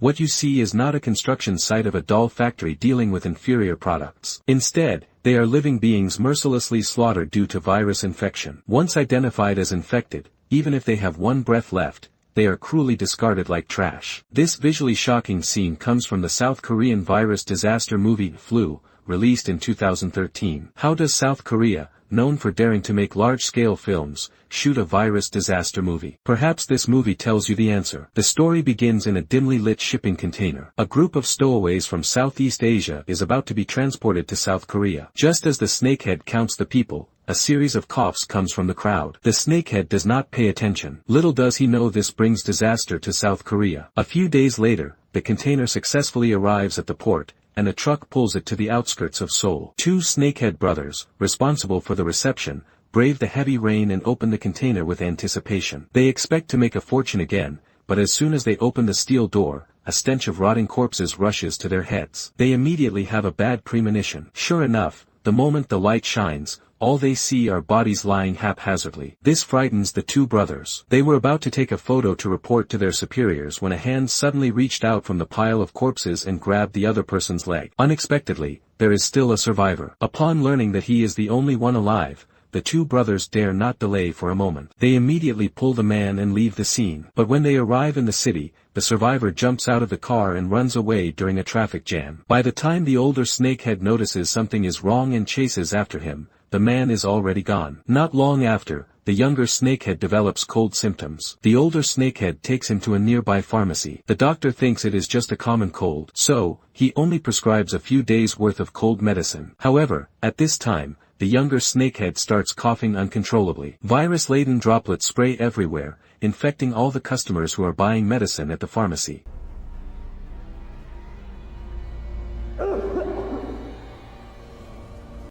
What you see is not a construction site of a doll factory dealing with inferior products. Instead, they are living beings mercilessly slaughtered due to virus infection. Once identified as infected, even if they have one breath left, they are cruelly discarded like trash. This visually shocking scene comes from the South Korean virus disaster movie Flu, released in 2013. How does South Korea, known for daring to make large-scale films, shoot a virus disaster movie? Perhaps this movie tells you the answer. The story begins in a dimly lit shipping container. A group of stowaways from Southeast Asia is about to be transported to South Korea. Just as the snakehead counts the people, a series of coughs comes from the crowd. The snakehead does not pay attention. Little does he know this brings disaster to South Korea. A few days later, the container successfully arrives at the port, and a truck pulls it to the outskirts of Seoul. Two snakehead brothers, responsible for the reception, brave the heavy rain and open the container with anticipation. They expect to make a fortune again, but as soon as they open the steel door, a stench of rotting corpses rushes to their heads. They immediately have a bad premonition. Sure enough, the moment the light shines, all they see are bodies lying haphazardly. This frightens the two brothers. They were about to take a photo to report to their superiors when a hand suddenly reached out from the pile of corpses and grabbed the other person's leg. Unexpectedly, there is still a survivor. Upon learning that he is the only one alive, the two brothers dare not delay for a moment. They immediately pull the man and leave the scene. But when they arrive in the city, the survivor jumps out of the car and runs away during a traffic jam. By the time the older snakehead notices something is wrong and chases after him, the man is already gone. Not long after, the younger snakehead develops cold symptoms. The older snakehead takes him to a nearby pharmacy. The doctor thinks it is just a common cold, so he only prescribes a few days' worth of cold medicine. However, at this time, the younger snakehead starts coughing uncontrollably. Virus-laden droplets spray everywhere, infecting all the customers who are buying medicine at the pharmacy.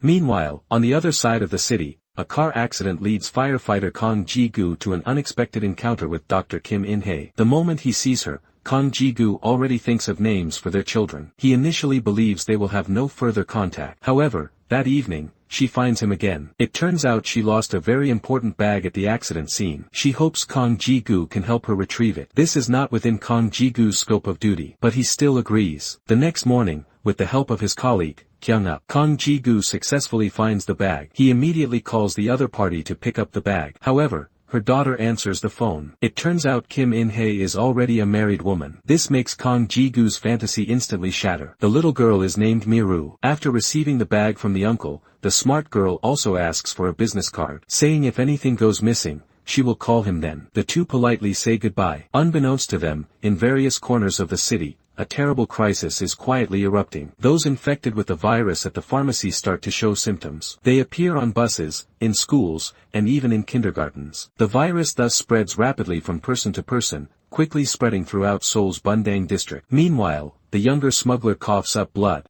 Meanwhile, on the other side of the city, a car accident leads firefighter Kang Ji-gu to an unexpected encounter with Dr. Kim In-hae. The moment he sees her, Kang Ji-gu already thinks of names for their children. He initially believes they will have no further contact. However, that evening, she finds him again. It turns out she lost a very important bag at the accident scene. She hopes Kang Ji-gu can help her retrieve it. This is not within Kang Ji-gu's scope of duty, but he still agrees. The next morning, with the help of his colleague, Kyung-up, Kang Ji-gu successfully finds the bag. He immediately calls the other party to pick up the bag. However, her daughter answers the phone. It turns out Kim In-hae is already a married woman. This makes Kang Ji-gu's fantasy instantly shatter. The little girl is named Miru. After receiving the bag from the uncle, the smart girl also asks for a business card, saying if anything goes missing, she will call him then. The two politely say goodbye. Unbeknownst to them, in various corners of the city, a terrible crisis is quietly erupting. Those infected with the virus at the pharmacy start to show symptoms. They appear on buses, in schools, and even in kindergartens. The virus thus spreads rapidly from person to person, quickly spreading throughout Seoul's Bundang district. Meanwhile, the younger smuggler coughs up blood.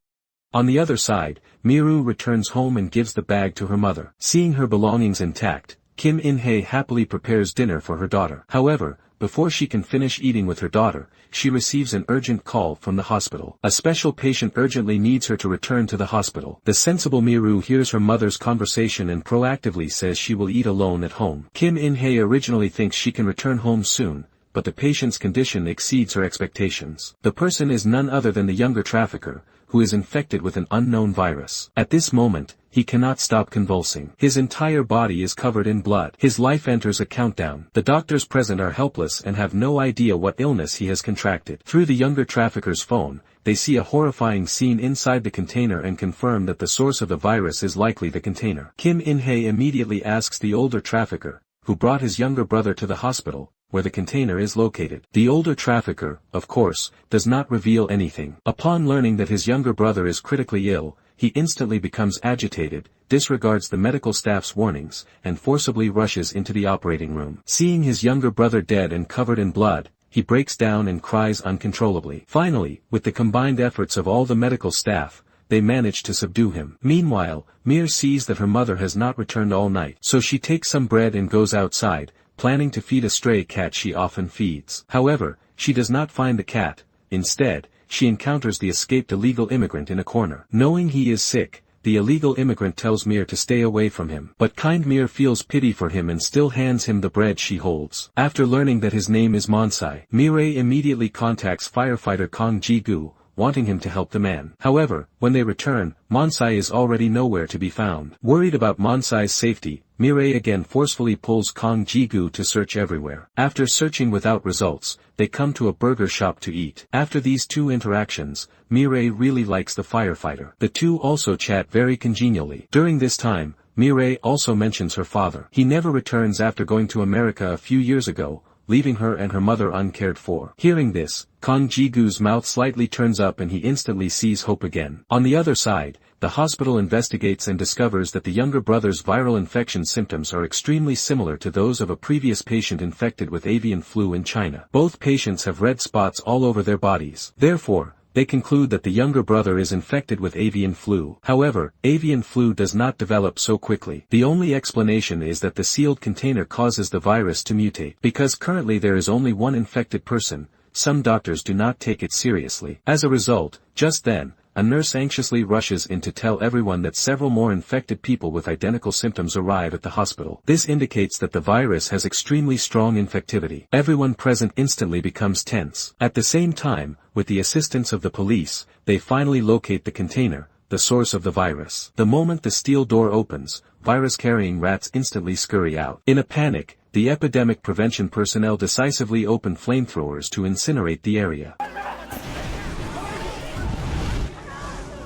On the other side, Miru returns home and gives the bag to her mother. Seeing her belongings intact, Kim In-hae happily prepares dinner for her daughter. However, before she can finish eating with her daughter, she receives an urgent call from the hospital. A special patient urgently needs her to return to the hospital. The sensible Miru hears her mother's conversation and proactively says she will eat alone at home. Kim In-hae originally thinks she can return home soon, but the patient's condition exceeds her expectations. The person is none other than the younger trafficker, who is infected with an unknown virus. At this moment, he cannot stop convulsing. His entire body is covered in blood. His life enters a countdown. The doctors present are helpless and have no idea what illness he has contracted. Through the younger trafficker's phone, they see a horrifying scene inside the container and confirm that the source of the virus is likely the container. Kim In-hae immediately asks the older trafficker, who brought his younger brother to the hospital, where the container is located. The older trafficker, of course, does not reveal anything. Upon learning that his younger brother is critically ill, he instantly becomes agitated, disregards the medical staff's warnings, and forcibly rushes into the operating room. Seeing his younger brother dead and covered in blood, he breaks down and cries uncontrollably. Finally, with the combined efforts of all the medical staff, they manage to subdue him. Meanwhile, Mir sees that her mother has not returned all night, so she takes some bread and goes outside, planning to feed a stray cat she often feeds. However, she does not find the cat. Instead, she encounters the escaped illegal immigrant in a corner. Knowing he is sick, the illegal immigrant tells Mir to stay away from him. But kind Mir feels pity for him and still hands him the bread she holds. After learning that his name is Monsai, Mireille immediately contacts firefighter Kong Ji-gu, wanting him to help the man. However, when they return, Monsai is already nowhere to be found. Worried about Monsai's safety, Mireille again forcefully pulls Kong Ji-gu to search everywhere. After searching without results, they come to a burger shop to eat. After these two interactions, Mireille really likes the firefighter. The two also chat very congenially. During this time, Mireille also mentions her father. He never returns after going to America a few years ago, leaving her and her mother uncared for. Hearing this, Kong Ji-gu's mouth slightly turns up and he instantly sees hope again. On the other side, the hospital investigates and discovers that the younger brother's viral infection symptoms are extremely similar to those of a previous patient infected with avian flu in China. Both patients have red spots all over their bodies. Therefore, they conclude that the younger brother is infected with avian flu. However, avian flu does not develop so quickly. The only explanation is that the sealed container causes the virus to mutate. Because currently there is only one infected person, some doctors do not take it seriously. As a result, just then, a nurse anxiously rushes in to tell everyone that several more infected people with identical symptoms arrive at the hospital. This indicates that the virus has extremely strong infectivity. Everyone present instantly becomes tense. At the same time, with the assistance of the police, they finally locate the container, the source of the virus. The moment the steel door opens, virus-carrying rats instantly scurry out. In a panic, the epidemic prevention personnel decisively open flamethrowers to incinerate the area.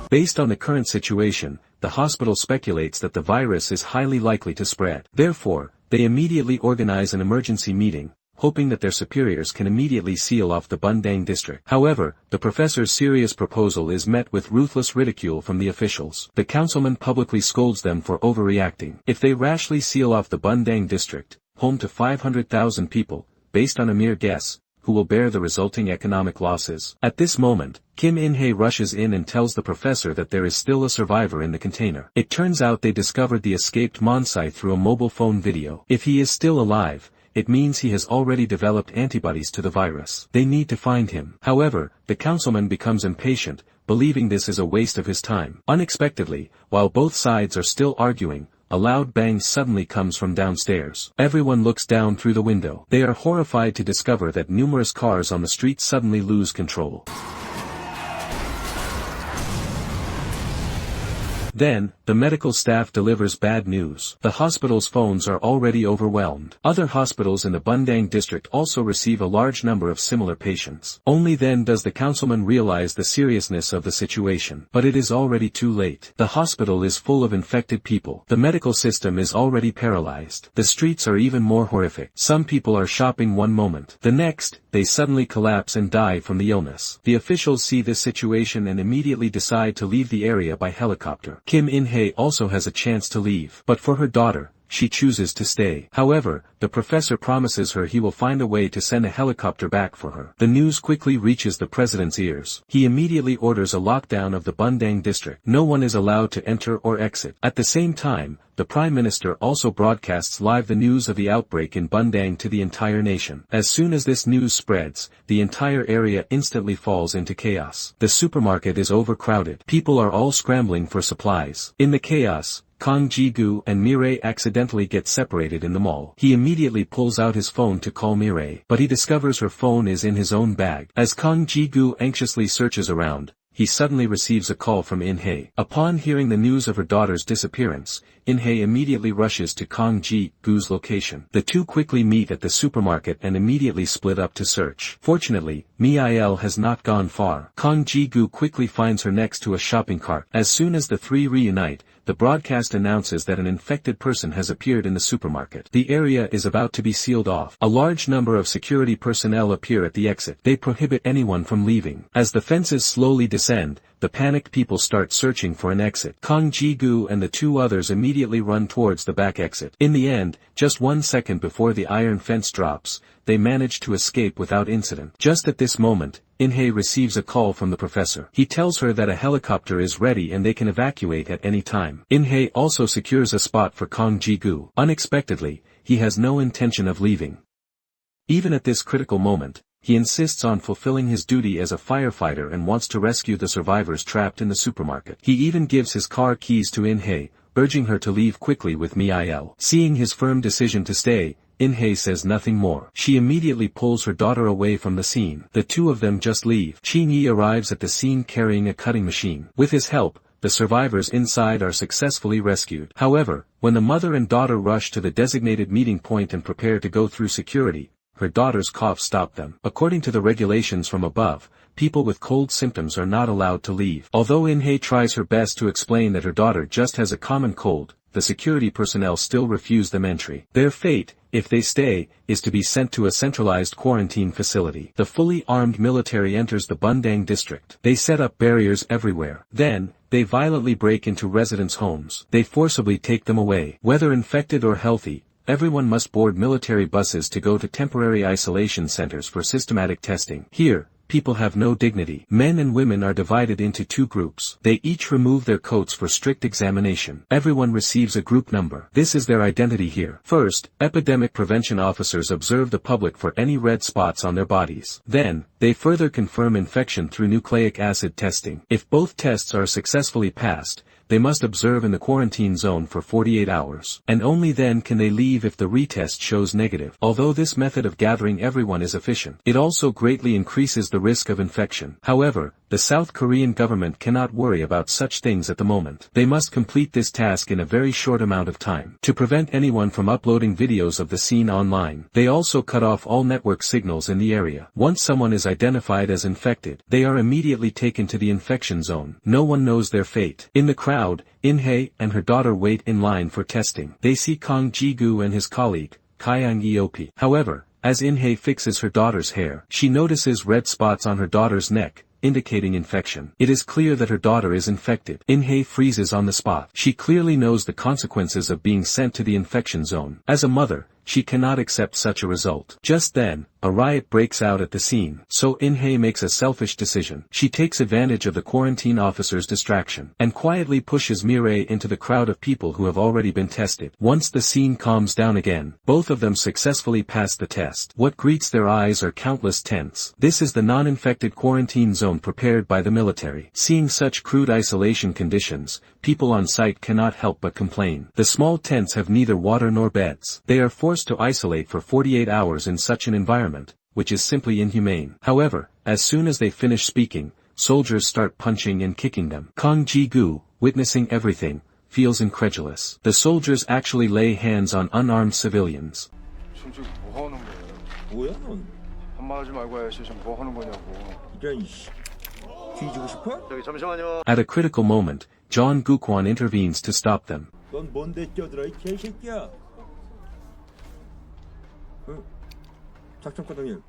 Based on the current situation, the hospital speculates that the virus is highly likely to spread. Therefore, they immediately organize an emergency meeting, hoping that their superiors can immediately seal off the Bundang district. However, the professor's serious proposal is met with ruthless ridicule from the officials. The councilman publicly scolds them for overreacting. If they rashly seal off the Bundang district, home to 500,000 people, based on a mere guess, who will bear the resulting economic losses? At this moment, Kim In-hae rushes in and tells the professor that there is still a survivor in the container. It turns out they discovered the escaped Monsai through a mobile phone video. If he is still alive, it means he has already developed antibodies to the virus. They need to find him. However, the councilman becomes impatient, believing this is a waste of his time. Unexpectedly, while both sides are still arguing, a loud bang suddenly comes from downstairs. Everyone looks down through the window. They are horrified to discover that numerous cars on the street suddenly lose control. Then, the medical staff delivers bad news. The hospital's phones are already overwhelmed. Other hospitals in the Bundang district also receive a large number of similar patients. Only then does the councilman realize the seriousness of the situation. But it is already too late. The hospital is full of infected people. The medical system is already paralyzed. The streets are even more horrific. Some people are shopping one moment. The next, they suddenly collapse and die from the illness. The officials see this situation and immediately decide to leave the area by helicopter. Kim In-hae also has a chance to leave. But for her daughter, she chooses to stay. However, the professor promises her he will find a way to send a helicopter back for her. The news quickly reaches the president's ears. He immediately orders a lockdown of the Bundang district. No one is allowed to enter or exit. At the same time, the Prime Minister also broadcasts live the news of the outbreak in Bundang to the entire nation. As soon as this news spreads, the entire area instantly falls into chaos. The supermarket is overcrowded. People are all scrambling for supplies. In the chaos, Kong Ji-gu and Mireille accidentally get separated in the mall. He immediately pulls out his phone to call Mireille, but he discovers her phone is in his own bag. As Kong Ji-gu anxiously searches around, he suddenly receives a call from In-hae. Upon hearing the news of her daughter's disappearance, In-hae immediately rushes to Kong Ji-gu's location. The two quickly meet at the supermarket and immediately split up to search. Fortunately, Mi-il has not gone far. Kong Ji-gu quickly finds her next to a shopping cart. As soon as the three reunite, the broadcast announces that an infected person has appeared in the supermarket. The area is about to be sealed off. A large number of security personnel appear at the exit. They prohibit anyone from leaving. As the fences slowly descend, the panicked people start searching for an exit. Kong Ji-gu and the two others immediately run towards the back exit. In the end, just 1 second before the iron fence drops, they manage to escape without incident. Just at this moment, In-hae receives a call from the professor. He tells her that a helicopter is ready and they can evacuate at any time. In-hae also secures a spot for Kong Ji-gu. Unexpectedly, he has no intention of leaving. Even at this critical moment, he insists on fulfilling his duty as a firefighter and wants to rescue the survivors trapped in the supermarket. He even gives his car keys to In-hye, urging her to leave quickly with Mil. Seeing his firm decision to stay, In-hye says nothing more. She immediately pulls her daughter away from the scene. The two of them just leave. Shin-hye arrives at the scene carrying a cutting machine. With his help, the survivors inside are successfully rescued. However, when the mother and daughter rush to the designated meeting point and prepare to go through security, her daughter's cough stopped them. According to the regulations from above, people with cold symptoms are not allowed to leave. Although In-hye tries her best to explain that her daughter just has a common cold, the security personnel still refuse them entry. Their fate, if they stay, is to be sent to a centralized quarantine facility. The fully armed military enters the Bundang district. They set up barriers everywhere. Then, they violently break into residents' homes. They forcibly take them away. Whether infected or healthy, everyone must board military buses to go to temporary isolation centers for systematic testing. Here, people have no dignity. Men and women are divided into two groups. They each remove their coats for strict examination. Everyone receives a group number. This is their identity here. First, epidemic prevention officers observe the public for any red spots on their bodies. Then, they further confirm infection through nucleic acid testing. If both tests are successfully passed, they must observe in the quarantine zone for 48 hours. And only then can they leave if the retest shows negative. Although this method of gathering everyone is efficient, it also greatly increases the risk of infection. However, the South Korean government cannot worry about such things at the moment. They must complete this task in a very short amount of time. To prevent anyone from uploading videos of the scene online, they also cut off all network signals in the area. Once someone is identified as infected, they are immediately taken to the infection zone. No one knows their fate. In the crowd, In-hye and her daughter wait in line for testing. They see Kang Ji-gu and his colleague, Kyang Eop. However, as In-hye fixes her daughter's hair, she notices red spots on her daughter's neck, indicating infection. It is clear that her daughter is infected. In-hye freezes on the spot. She clearly knows the consequences of being sent to the infection zone. As a mother, she cannot accept such a result. Just then, a riot breaks out at the scene. So In-hye makes a selfish decision. She takes advantage of the quarantine officer's distraction, and quietly pushes Mireille into the crowd of people who have already been tested. Once the scene calms down again, both of them successfully pass the test. What greets their eyes are countless tents. This is the non-infected quarantine zone prepared by the military. Seeing such crude isolation conditions, people on site cannot help but complain. The small tents have neither water nor beds. They are forced to isolate for 48 hours in such an environment, which is simply inhumane. However, as soon as they finish speaking, soldiers start punching and kicking them. Kang Ji-gu, witnessing everything, feels incredulous. The soldiers actually lay hands on unarmed civilians. At a critical moment, John Gukwan intervenes to stop them.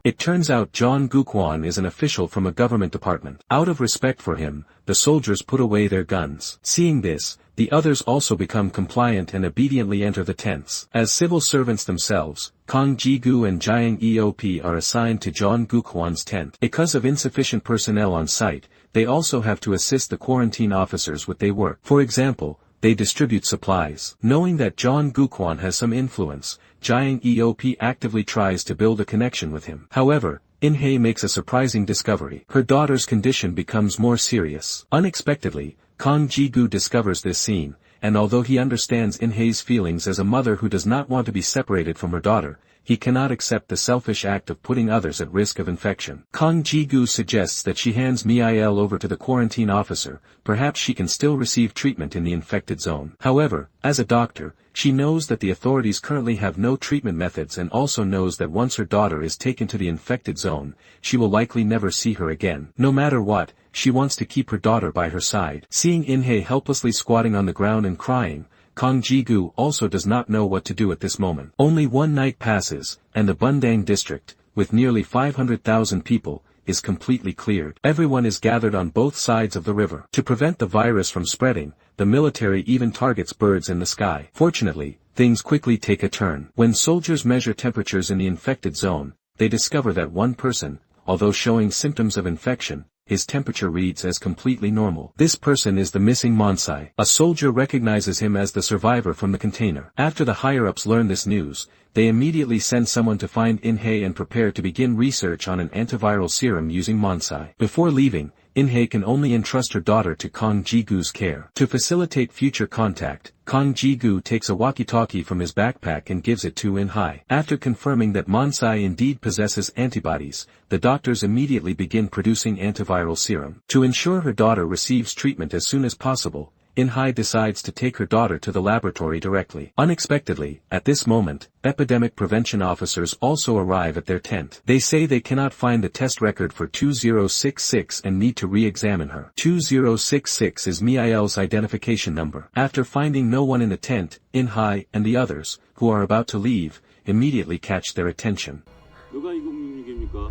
It turns out John Gukwan is an official from a government department. Out of respect for him, the soldiers put away their guns. Seeing this, the others also become compliant and obediently enter the tents. As civil servants themselves, Kang Ji-gu and Jiang Eop are assigned to John Gukwan's tent. Because of insufficient personnel on site, they also have to assist the quarantine officers with their work. For example, they distribute supplies. Knowing that John Gukwan has some influence, Jiang Eop actively tries to build a connection with him. However, In-hye makes a surprising discovery. Her daughter's condition becomes more serious. Unexpectedly, Kang Ji-gu discovers this scene, and although he understands In-hye's feelings as a mother who does not want to be separated from her daughter, he cannot accept the selfish act of putting others at risk of infection. Kang Ji-gu suggests that she hands Mil over to the quarantine officer. Perhaps she can still receive treatment in the infected zone. However, as a doctor, she knows that the authorities currently have no treatment methods and also knows that once her daughter is taken to the infected zone, she will likely never see her again. No matter what, she wants to keep her daughter by her side. Seeing In-hye helplessly squatting on the ground and crying, Kang Ji-gu also does not know what to do at this moment. Only one night passes, and the Bundang district, with nearly 500,000 people, is completely cleared. Everyone is gathered on both sides of the river. To prevent the virus from spreading, the military even targets birds in the sky. Fortunately, things quickly take a turn. When soldiers measure temperatures in the infected zone, they discover that one person, although showing symptoms of infection, his temperature reads as completely normal. This person is the missing Monsai. A soldier recognizes him as the survivor from the container. After the higher-ups learn this news, they immediately send someone to find In-hye and prepare to begin research on an antiviral serum using Monsai. Before leaving, In-hye can only entrust her daughter to Kang Ji-gu's care. To facilitate future contact, Kang Ji-gu takes a walkie-talkie from his backpack and gives it to In-hye. After confirming that Monsai indeed possesses antibodies, the doctors immediately begin producing antiviral serum. To ensure her daughter receives treatment as soon as possible, In-hye decides to take her daughter to the laboratory directly. Unexpectedly, at this moment, epidemic prevention officers also arrive at their tent. They say they cannot find the test record for 2066 and need to re-examine her. 2066 is Miael's identification number. After finding no one in the tent, In-hye and the others, who are about to leave, immediately catch their attention. 누가 2066입니까?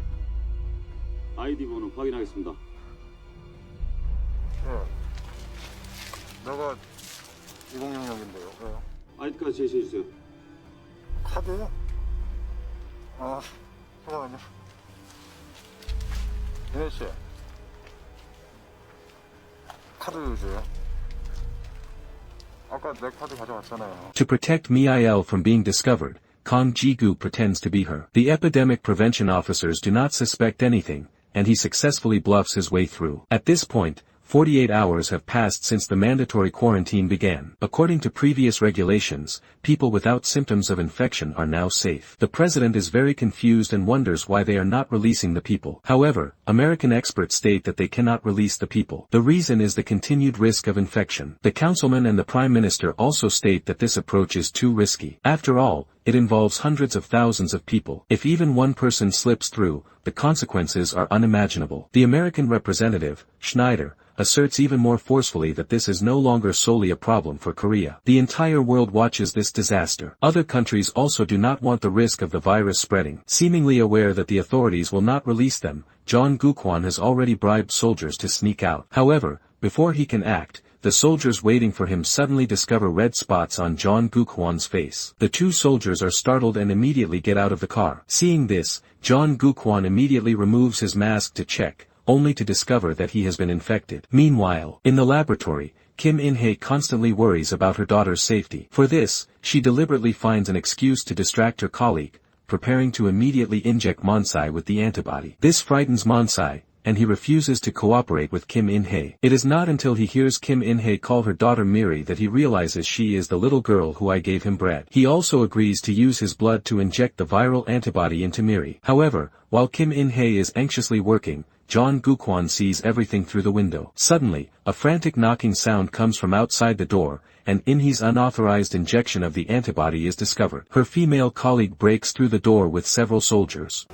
아이디 번호 확인하겠습니다. 내가 2066인데요. 왜요? 아이디까지 제시해주세요. 카드요? 잠깐만요. 윤혜씨, 카드 줘요. 아까 내 카드 가져왔잖아요. To protect Miael from being discovered, Kang Ji-gu pretends to be her. The epidemic prevention officers do not suspect anything, and he successfully bluffs his way through. At this point, 48 hours have passed since the mandatory quarantine began. According to previous regulations, people without symptoms of infection are now safe. The president is very confused and wonders why they are not releasing the people. However, American experts state that they cannot release the people. The reason is the continued risk of infection. The councilman and the prime minister also state that this approach is too risky. After all, it involves hundreds of thousands of people. If even one person slips through, the consequences are unimaginable. The American representative, Schneider, asserts even more forcefully that this is no longer solely a problem for Korea. The entire world watches this disaster. Other countries also do not want the risk of the virus spreading. Seemingly aware that the authorities will not release them, John Gukwan has already bribed soldiers to sneak out. However, before he can act, the soldiers waiting for him suddenly discover red spots on John Gukwan's face. The two soldiers are startled and immediately get out of the car. Seeing this, John Gukwan immediately removes his mask to check, only to discover that he has been infected. Meanwhile, in the laboratory, Kim In-hye constantly worries about her daughter's safety. For this, she deliberately finds an excuse to distract her colleague, preparing to immediately inject Monsai with the antibody. This frightens Monsai, and he refuses to cooperate with Kim In-hye. It is not until he hears Kim In-hye call her daughter Miri that he realizes she is the little girl who I gave him bread. He also agrees to use his blood to inject the viral antibody into Miri. However, while Kim In-hye is anxiously working, John Gukwan sees everything through the window. Suddenly, a frantic knocking sound comes from outside the door, and In-hye's unauthorized injection of the antibody is discovered. Her female colleague breaks through the door with several soldiers.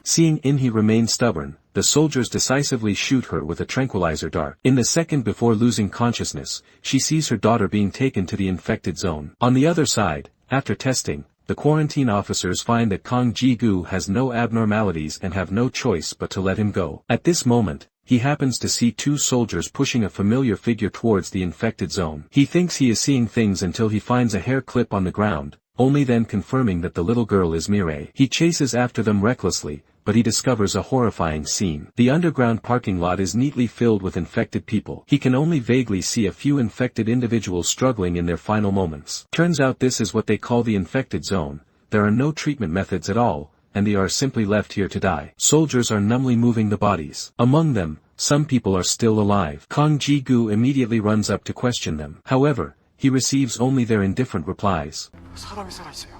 Seeing In-hye remain stubborn, the soldiers decisively shoot her with a tranquilizer dart. In the second before losing consciousness, she sees her daughter being taken to the infected zone. On the other side, after testing, the quarantine officers find that Kang Ji-gu has no abnormalities and have no choice but to let him go. At this moment, he happens to see two soldiers pushing a familiar figure towards the infected zone. He thinks he is seeing things until he finds a hair clip on the ground, only then confirming that the little girl is Mireille. He chases after them recklessly, but he discovers a horrifying scene. The underground parking lot is neatly filled with infected people. He can only vaguely see a few infected individuals struggling in their final moments. Turns out this is what they call the infected zone. There are no treatment methods at all, and they are simply left here to die. Soldiers are numbly moving the bodies. Among them, some people are still alive. Kang Ji-gu immediately runs up to question them. However, he receives only their indifferent replies. 사람이 살아있어요.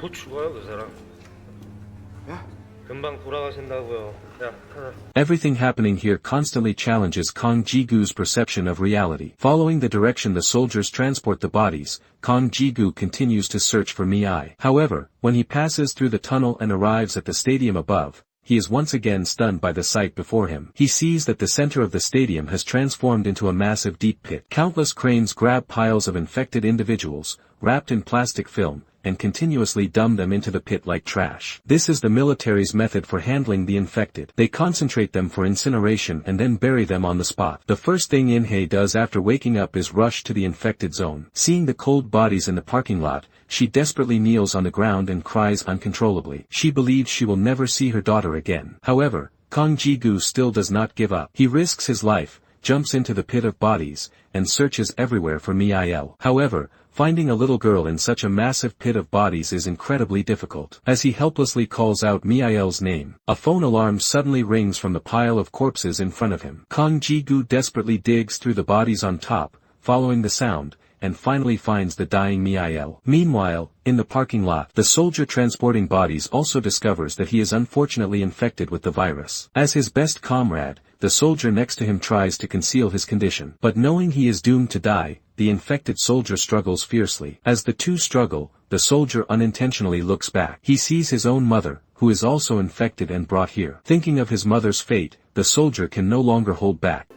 곧 죽어요, 그 사람. 예? 금방 돌아가신다고요. 야, 하나. Everything happening here constantly challenges Kang Ji-gu's perception of reality. Following the direction the soldiers transport the bodies, Kang Ji-gu continues to search for Mi-ai. However, when he passes through the tunnel and arrives at the stadium above, he is once again stunned by the sight before him. He sees that the center of the stadium has transformed into a massive deep pit. Countless cranes grab piles of infected individuals, wrapped in plastic film, and continuously dump them into the pit like trash. This is the military's method for handling the infected. They concentrate them for incineration and then bury them on the spot. The first thing In-hye does after waking up is rush to the infected zone. Seeing the cold bodies in the parking lot, she desperately kneels on the ground and cries uncontrollably. She believes she will never see her daughter again. However, Kang Ji-gu still does not give up. He risks his life, jumps into the pit of bodies, and searches everywhere for Miel. However, finding a little girl in such a massive pit of bodies is incredibly difficult. As he helplessly calls out Miel's name, a phone alarm suddenly rings from the pile of corpses in front of him. Kang Ji-gu desperately digs through the bodies on top, following the sound, and finally finds the dying Miel. Meanwhile, in the parking lot, the soldier transporting bodies also discovers that he is unfortunately infected with the virus. As his best comrade, the soldier next to him tries to conceal his condition. But knowing he is doomed to die, the infected soldier struggles fiercely. As the two struggle, the soldier unintentionally looks back. He sees his own mother, who is also infected and brought here. Thinking of his mother's fate, the soldier can no longer hold back.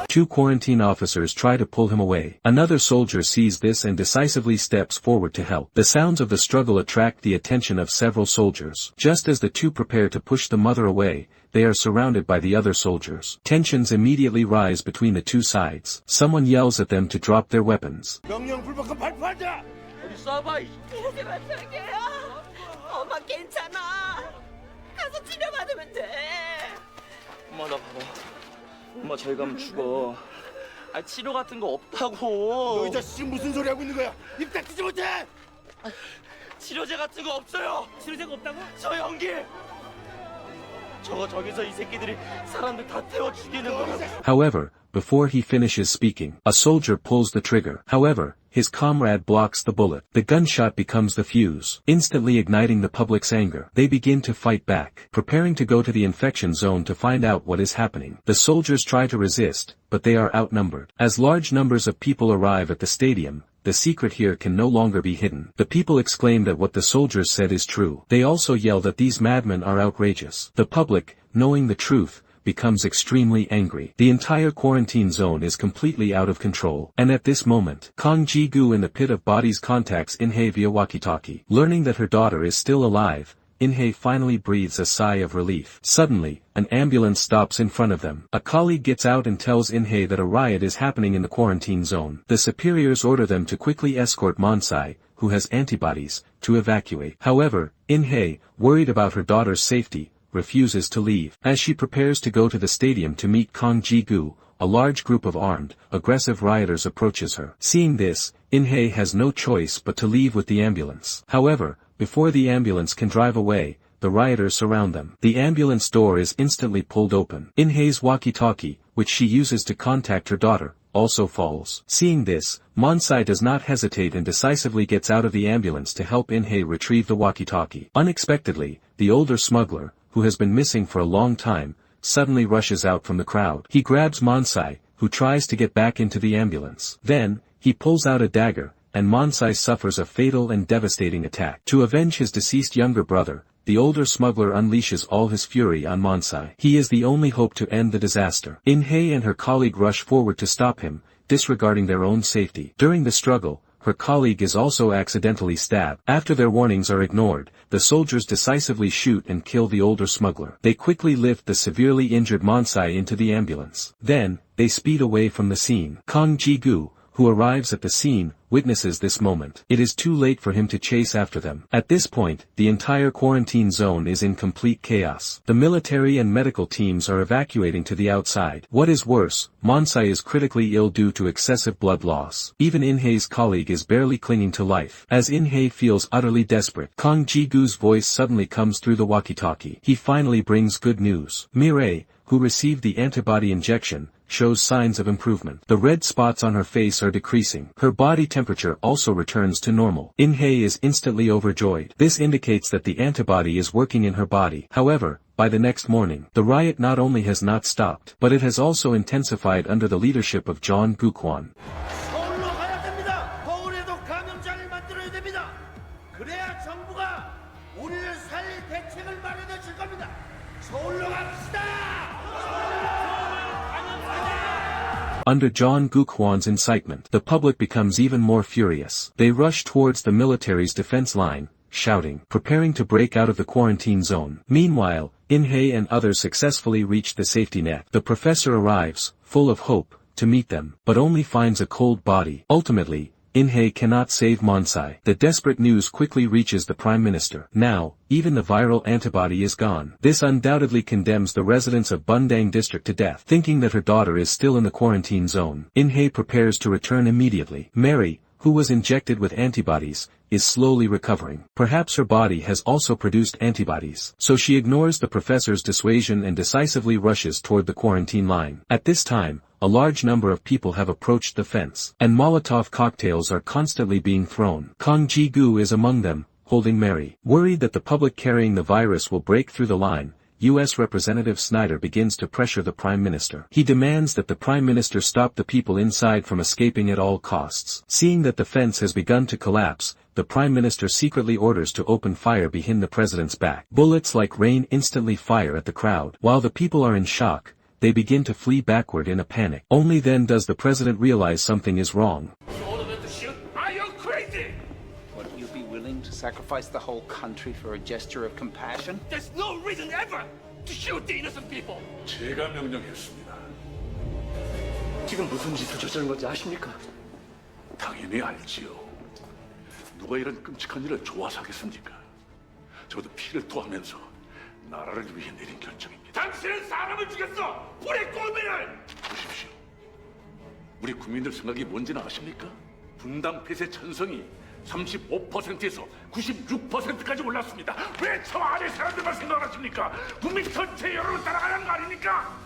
Two quarantine officers try to pull him away. Another soldier sees this and decisively steps forward to help. The sounds of the struggle attract the attention of several soldiers. Just as the two prepare to push the mother away, they are surrounded by the other soldiers. Tensions immediately rise between the two sides. Someone yells at them to drop their weapons. 엄마 저희 가면 죽어. 아 치료 같은 거 없다고. 너 이 자식 무슨 소리 하고 있는 거야? 입 닥치지 못해. 치료제 같은 거 없어요. 치료제가 없다고? 저 연기. 저기서 이 새끼들이 사람들 다 태워 죽이는 거야. However, before he finishes speaking, a soldier pulls the trigger. However, his comrade blocks the bullet. The gunshot becomes the fuse, instantly igniting the public's anger. They begin to fight back, preparing to go to the infection zone to find out what is happening. The soldiers try to resist, but they are outnumbered. As large numbers of people arrive at the stadium, the secret here can no longer be hidden. The people exclaim that what the soldiers said is true. They also yell that these madmen are outrageous. The public, knowing the truth, becomes extremely angry. The entire quarantine zone is completely out of control. And at this moment, Kang Ji-gu in the pit of bodies contacts In-hye via walkie-talkie. Learning that her daughter is still alive, In-hye finally breathes a sigh of relief. Suddenly, an ambulance stops in front of them. A colleague gets out and tells In-hye that a riot is happening in the quarantine zone. The superiors order them to quickly escort Monsai, who has antibodies, to evacuate. However, In-hye, worried about her daughter's safety, refuses to leave. As she prepares to go to the stadium to meet Kang Ji-gu, a large group of armed, aggressive rioters approaches her. Seeing this, In-hye has no choice but to leave with the ambulance. However, before the ambulance can drive away, the rioters surround them. The ambulance door is instantly pulled open. In-hye's walkie-talkie, which she uses to contact her daughter, also falls. Seeing this, Monsai does not hesitate and decisively gets out of the ambulance to help In-hye retrieve the walkie-talkie. Unexpectedly, the older smuggler, who has been missing for a long time, suddenly rushes out from the crowd. He grabs Monsai, who tries to get back into the ambulance. Then, he pulls out a dagger, and Monsai suffers a fatal and devastating attack. To avenge his deceased younger brother, the older smuggler unleashes all his fury on Monsai. He is the only hope to end the disaster. In-hye and her colleague rush forward to stop him, disregarding their own safety. During the struggle, her colleague is also accidentally stabbed. After their warnings are ignored, the soldiers decisively shoot and kill the older smuggler. They quickly lift the severely injured Monsai into the ambulance. Then, they speed away from the scene. Kang Ji-gu, who arrives at the scene, witnesses this moment. It is too late for him to chase after them. At this point, the entire quarantine zone is in complete chaos. The military and medical teams are evacuating to the outside. What is worse, Monsai is critically ill due to excessive blood loss. Even In-hye's colleague is barely clinging to life. As In-hye feels utterly desperate, Kang Ji-gu's voice suddenly comes through the walkie-talkie. He finally brings good news. Mireille, who received the antibody injection, shows signs of improvement. The red spots on her face are decreasing. Her body temperature also returns to normal. In-hye is instantly overjoyed. This indicates that the antibody is working in her body. However, by the next morning, the riot not only has not stopped, but it has also intensified under the leadership of John Gukwan. 우리나라 정부가 우리를 살릴 대책을 마련해 줄 겁니다. 서울로 갑시다. Under John Guk-hwan's incitement, the public becomes even more furious. They rush towards the military's defense line, shouting, preparing to break out of the quarantine zone. Meanwhile, In-hae and others successfully reach the safety net. The professor arrives, full of hope, to meet them, but only finds a cold body. Ultimately, In-hae cannot save Monsai. The desperate news quickly reaches the Prime Minister. Now, even the viral antibody is gone. This undoubtedly condemns the residents of Bundang district to death. Thinking that her daughter is still in the quarantine zone, In-hae prepares to return immediately. Mary, who was injected with antibodies, is slowly recovering. Perhaps her body has also produced antibodies. So she ignores the professor's dissuasion and decisively rushes toward the quarantine line. At this time, a large number of people have approached the fence, and Molotov cocktails are constantly being thrown. Kang Ji-gu is among them, holding Mary. Worried that the public carrying the virus will break through the line, U.S. Representative Snyder begins to pressure the Prime Minister. He demands that the Prime Minister stop the people inside from escaping at all costs. Seeing that the fence has begun to collapse, the Prime Minister secretly orders to open fire behind the President's back. Bullets like rain instantly fire at the crowd. While the people are in shock, they begin to flee backward in a panic. Only then does the President realize something is wrong. You order them to shoot? Are you crazy? Would you be willing to sacrifice the whole country for a gesture of compassion? There's no reason ever to shoot the innocent people. 제가 명령했습니다. 지금 무슨 짓을 저지른 건지 아십니까? 당연히 알지요. 누가 이런 끔찍한 일을 좋아서 하겠습니까? 저도 피를 토하면서 나라를 위해 내린 결정입니다. 당신은 사람을 죽였어! 우리 국민을! 보십시오. 우리 국민들 생각이 뭔지는 아십니까? 분당 폐쇄 찬성이 35%에서 96%까지 올랐습니다. 왜 저 아래 사람들만 생각하십니까? 국민 전체 여론을 따라가는 거 아닙니까?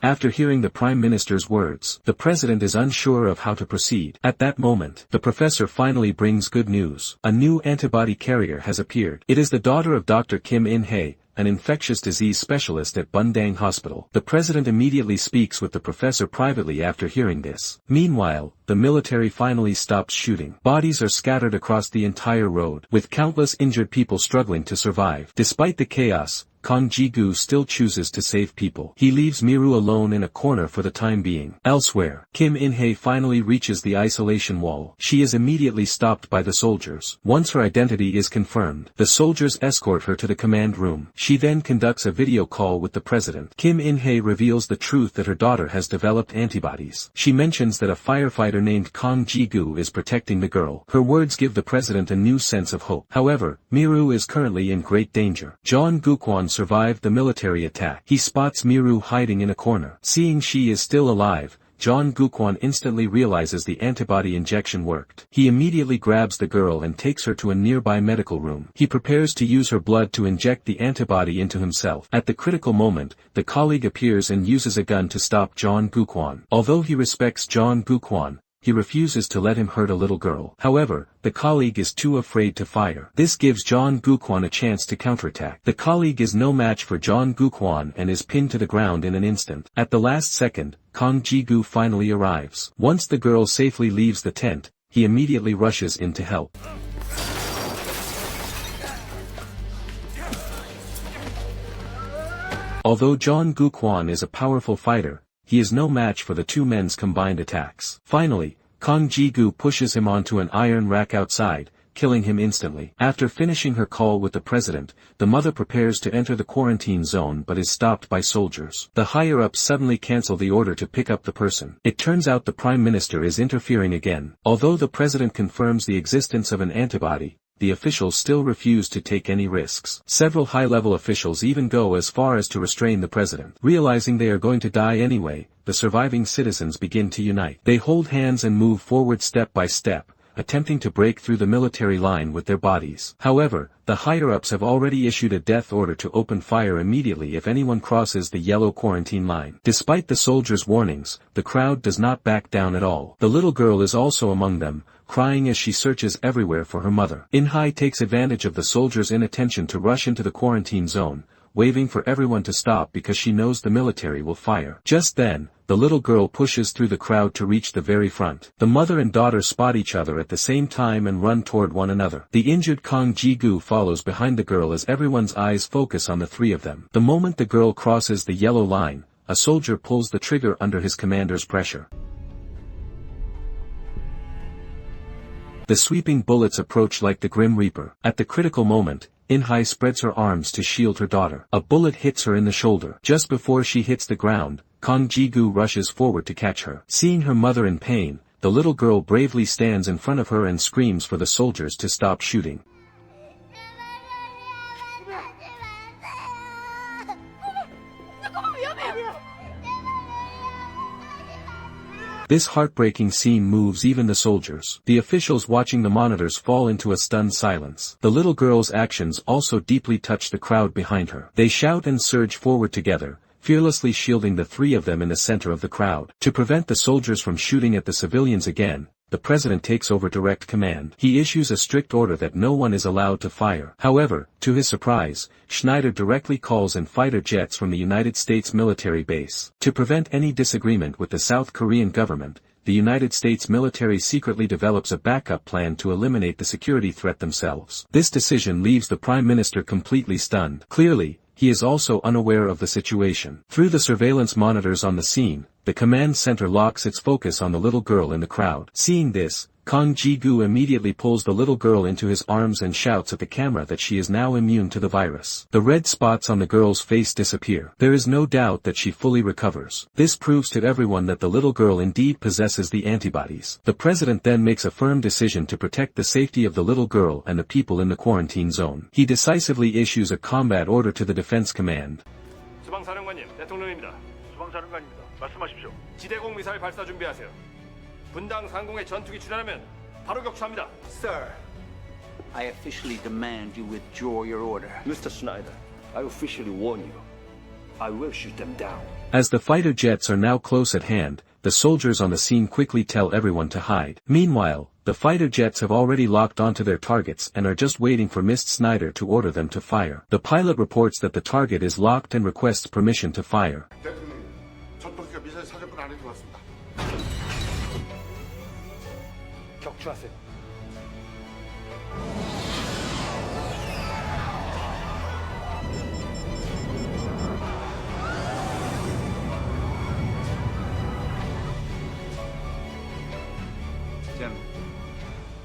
After hearing the Prime Minister's words, the President is unsure of how to proceed. At that moment, the professor finally brings good news. A new antibody carrier has appeared. It is the daughter of Dr. Kim In-hae, an infectious disease specialist at Bundang Hospital. The President immediately speaks with the professor privately after hearing this. Meanwhile, the military finally stops shooting. Bodies are scattered across the entire road, with countless injured people struggling to survive. Despite the chaos, Kang Ji-gu still chooses to save people. He leaves Miru alone in a corner for the time being. Elsewhere, Kim In-hae finally reaches the isolation wall. She is immediately stopped by the soldiers. Once her identity is confirmed, the soldiers escort her to the command room. She then conducts a video call with the President. Kim In-hae reveals the truth that her daughter has developed antibodies. She mentions that a firefighter named Kang Ji-gu is protecting the girl. Her words give the President a new sense of hope. However, Miru is currently in great danger. John Guk-hwan survived the military attack. He spots Miru hiding in a corner. Seeing she is still alive, John Guk-hwan instantly realizes the antibody injection worked. He immediately grabs the girl and takes her to a nearby medical room. He prepares to use her blood to inject the antibody into himself. At the critical moment, the colleague appears and uses a gun to stop John Guk-hwan. Although he respects John Guk-hwan, he refuses to let him hurt a little girl. However, the colleague is too afraid to fire. This gives John Guk-hwan a chance to counterattack. The colleague is no match for John Guk-hwan and is pinned to the ground in an instant. At the last second, Kang Ji-gu finally arrives. Once the girl safely leaves the tent, he immediately rushes in to help. Although John Guk-hwan is a powerful fighter, he is no match for the two men's combined attacks. Finally, Kang Ji-gu pushes him onto an iron rack outside, killing him instantly. After finishing her call with the President, the mother prepares to enter the quarantine zone but is stopped by soldiers. The higher-ups suddenly cancel the order to pick up the person. It turns out the Prime Minister is interfering again. Although the President confirms the existence of an antibody, the officials still refuse to take any risks. Several high-level officials even go as far as to restrain the President. Realizing they are going to die anyway, the surviving citizens begin to unite. They hold hands and move forward step by step, attempting to break through the military line with their bodies. However, the higher-ups have already issued a death order to open fire immediately if anyone crosses the yellow quarantine line. Despite the soldiers' warnings, the crowd does not back down at all. The little girl is also among them, crying as she searches everywhere for her mother. In-hae takes advantage of the soldiers' inattention to rush into the quarantine zone, waving for everyone to stop because she knows the military will fire. Just then, the little girl pushes through the crowd to reach the very front. The mother and daughter spot each other at the same time and run toward one another. The injured Kong Ji-gu follows behind the girl as everyone's eyes focus on the three of them. The moment the girl crosses the yellow line, a soldier pulls the trigger under his commander's pressure. The sweeping bullets approach like the Grim Reaper. At the critical moment, In-hai spreads her arms to shield her daughter. A bullet hits her in the shoulder. Just before she hits the ground, Kong Ji-gu rushes forward to catch her. Seeing her mother in pain, the little girl bravely stands in front of her and screams for the soldiers to stop shooting. This heartbreaking scene moves even the soldiers. The officials watching the monitors fall into a stunned silence. The little girl's actions also deeply touch the crowd behind her. They shout and surge forward together, fearlessly shielding the three of them in the center of the crowd. To prevent the soldiers from shooting at the civilians again, the president takes over direct command. He issues a strict order that no one is allowed to fire. However, to his surprise, Schneider directly calls in fighter jets from the United States military base. To prevent any disagreement with the South Korean government, the United States military secretly develops a backup plan to eliminate the security threat themselves. This decision leaves the Prime Minister completely stunned. Clearly, he is also unaware of the situation. Through the surveillance monitors on the scene, the command center locks its focus on the little girl in the crowd. Seeing this, Kong Ji-gu immediately pulls the little girl into his arms and shouts at the camera that she is now immune to the virus. The red spots on the girl's face disappear. There is no doubt that she fully recovers. This proves to everyone that the little girl indeed possesses the antibodies. The president then makes a firm decision to protect the safety of the little girl and the people in the quarantine zone. He decisively issues a combat order to the defense command. 수방사령관님, 대통령입니다. 수방사령관입니다. 말씀하십시오. 지대공 미사일 발사 준비하세요. 분당 상공에 전투기 출현하면 바로 격추합니다. Sir, I officially demand you withdraw your order. Mr. Schneider, I officially warn you. I will shoot them down. As the fighter jets are now close at hand, the soldiers on the scene quickly tell everyone to hide. Meanwhile, the fighter jets have already locked onto their targets and are just waiting for Mr. Schneider to order them to fire. The pilot reports that the target is locked and requests permission to fire. 대통령, 전투기가 미사일 사정권 안에 들어왔습니다. 격추하세요.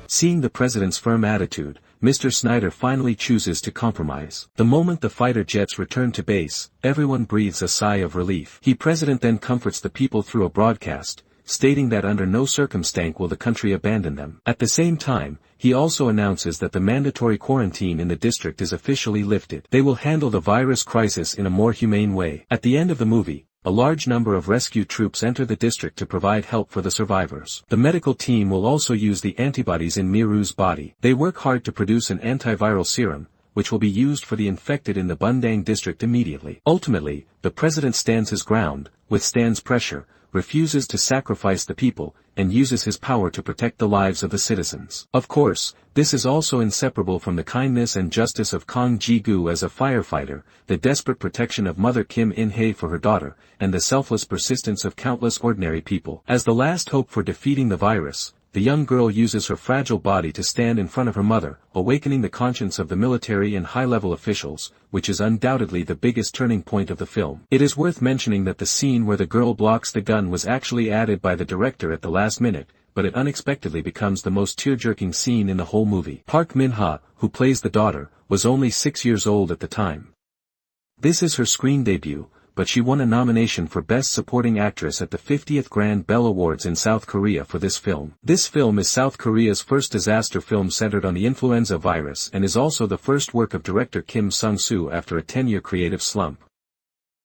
Seeing the president's firm attitude, Mr. Schneider finally chooses to compromise. The moment the fighter jets return to base, everyone breathes a sigh of relief. The president then comforts the people through a broadcast, stating that under no circumstance will the country abandon them. At the same time, he also announces that the mandatory quarantine in the district is officially lifted. They will handle the virus crisis in a more humane way. At the end of the movie, a large number of rescue troops enter the district to provide help for the survivors. The medical team will also use the antibodies in Miru's body. They work hard to produce an antiviral serum, which will be used for the infected in the Bundang district immediately. Ultimately, the president stands his ground, withstands pressure, refuses to sacrifice the people, and uses his power to protect the lives of the citizens. Of course, this is also inseparable from the kindness and justice of Kong Ji-gu as a firefighter, the desperate protection of Mother Kim In-hae for her daughter, and the selfless persistence of countless ordinary people. As the last hope for defeating the virus, the young girl uses her fragile body to stand in front of her mother, awakening the conscience of the military and high-level officials, which is undoubtedly the biggest turning point of the film. It is worth mentioning that the scene where the girl blocks the gun was actually added by the director at the last minute, but it unexpectedly becomes the most tear-jerking scene in the whole movie. Park Min-ha, who plays the daughter, was only 6 years old at the time. This is her screen debut, but she won a nomination for Best Supporting Actress at the 50th Grand Bell Awards in South Korea for this film. This film is South Korea's first disaster film centered on the influenza virus and is also the first work of director Kim Sung-soo after a 10-year creative slump.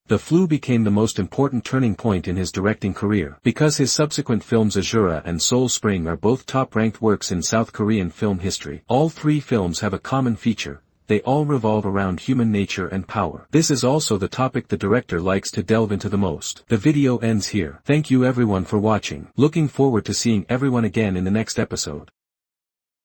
The Flu became the most important turning point in his directing career, because his subsequent films Azura and Seoul Spring are both top-ranked works in South Korean film history. All three films have a common feature: they all revolve around human nature and power. This is also the topic the director likes to delve into the most. The video ends here. Thank you everyone for watching. Looking forward to seeing everyone again in the next episode.